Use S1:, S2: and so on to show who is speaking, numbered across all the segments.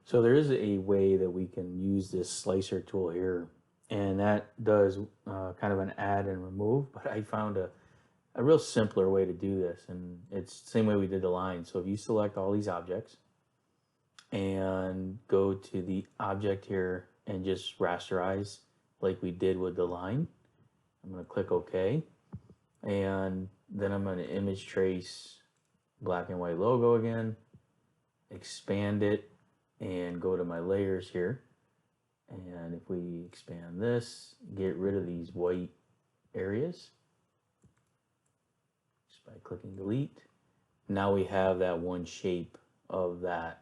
S1: So there is a way that we can use this slicer tool here, and that does kind of an add and remove, but I found a real simpler way to do this, and it's the same way we did the line. So if you select all these objects and go to the object here and just rasterize like we did with the line, I'm going to click OK, and then I'm going to image trace black and white logo again, expand it, and go to my layers here. And if we expand this, get rid of these white areas just by clicking delete. Now we have that one shape of that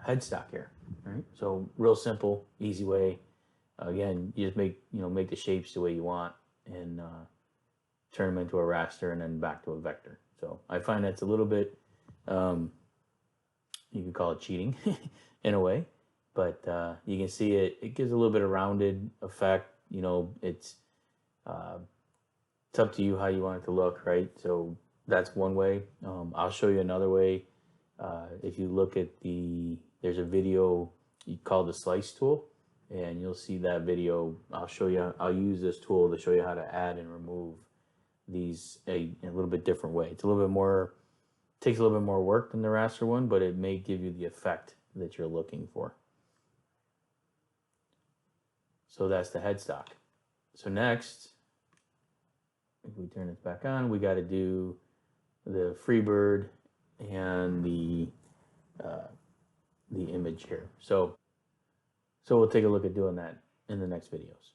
S1: headstock here. Right? So real simple, easy way. Again, you just make the shapes the way you want and turn them into a raster and then back to a vector. So I find that's a little bit you could call it cheating in a way, but you can see it gives a little bit of rounded effect. It's up to you how you want it to look, right? So that's one way. I'll show you another way. If you look at there's a video called the slice tool, and you'll see that video. I'll use this tool to show you how to add and remove these in a little bit different way. It's a little bit more, takes a little bit more work than the raster one, but it may give you the effect that you're looking for. So that's the headstock. So next, if we turn this back on, we got to do the Freebird and the image here. So we'll take a look at doing that in the next videos.